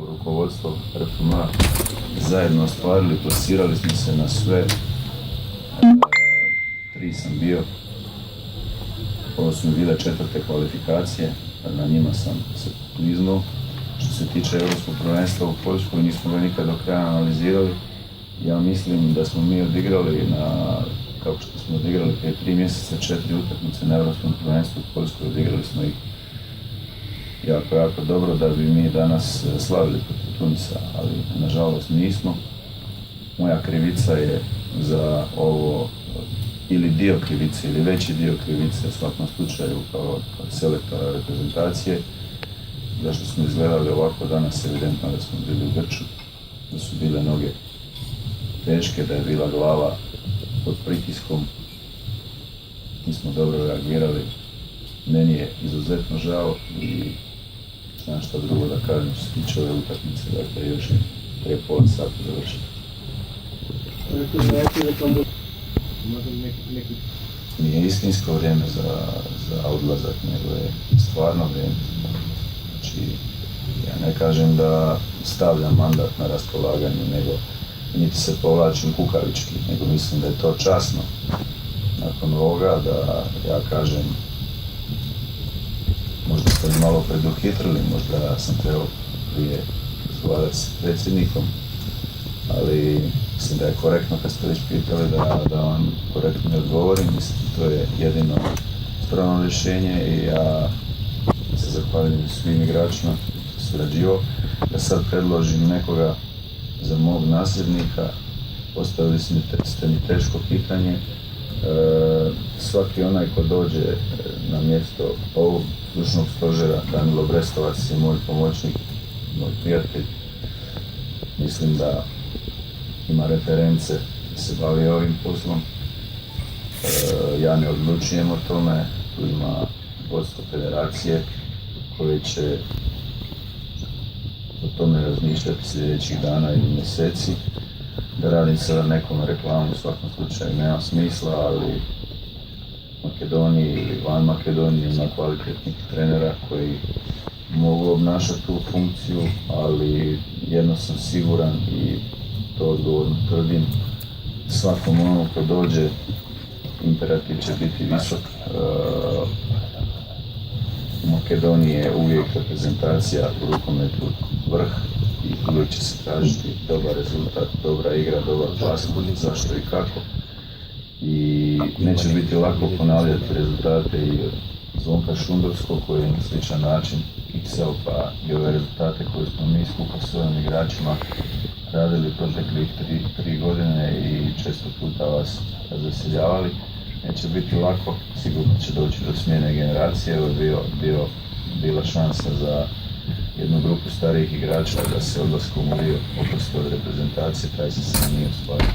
rukovodstvo RFM-a zajedno ostvarili, plasirali smo se na sve. 3 sam bio. Ovo su mi bile 4. kvalifikacije, na njima sam se kliznuo. Što se tiče Europskog prvenstva u Poljskoj, nismo ga nikad do kraja analizirali. Ja mislim da smo mi odigrali kako što smo odigrali prije 3 mjeseca 4 utakmice na Europskom prvenstvu u Poljskoj, odigrali smo ih jako dobro da bi mi danas slavili protiv Tunisa, ali nažalost nismo. Moja krivica je za ovo ili dio krivice ili veći dio krivice u svakom slučaju kao selektora reprezentacije. Zašto smo izgledali ovako danas, evidentno da smo bili u grču, da su bile noge teške, da je bila glava pod pritiskom. Nismo dobro reagirali. Meni je izuzetno žao i znam šta drugo da kažem što se tiče ove utakmice, dakle još je prije pola sata završiti. Nije istinsko vrijeme za odlazak, nego je stvarno vrijeme. Znači, ja ne kažem da stavljam mandat na raspolaganje, nego niti se povlačim kukavički, nego mislim da je to časno. Nakon ovoga da ja kažem, možda ste mi malo preduhitrili, možda sam trebao prije razgovarati s predsjednikom, ali mislim da je korektno kad ste već pitali da vam korektno odgovorim. Mislim, to je jedino ispravno rješenje i ja se zahvaljujem svim igračima što su surađivao. Da sad predložim nekoga za mog nasljednika, postavili ste mi teško pitanje. Svaki onaj ko dođe na mjesto ovog stručnog stožera, Danilo Brestovac je moj pomoćnik, moj prijatelj. Mislim da ima reference da se bavi ovim poslom. Ja ne odlučujem o tome, tu ima vodstvo federacije koje će o tome razmišljati sljedećih dana ili mjeseci. Da radim sada nekom reklamu u svakom slučaju nema smisla, ali u Makedoniji ili van Makedonije ima kvalitetnih trenera koji mogu obnašati tu funkciju, ali jedno sam siguran i to odgovorno tvrdim, svakom onom ko dođe imperativ će biti visok. U Makedoniji je uvijek reprezentacija u rukometu vrh i uvijek će se tražiti dobar rezultat, dobra igra, dobar plasman, zašto i kako. I neće biti lako ponavljati rezultate i od Zvonka Šundovskog koji je na sličan način kiksao, pa i ove rezultate koje smo mi skupa s ovim igračima radili proteklih 3 godine i često puta vas razveseljavali. Neće biti lako, sigurno će doći do smjene generacije. Ovo je bila šansa za jednu grupu starijih igrača da se odlaskom u Rio oproste od reprezentacije, taj se nije ostvario.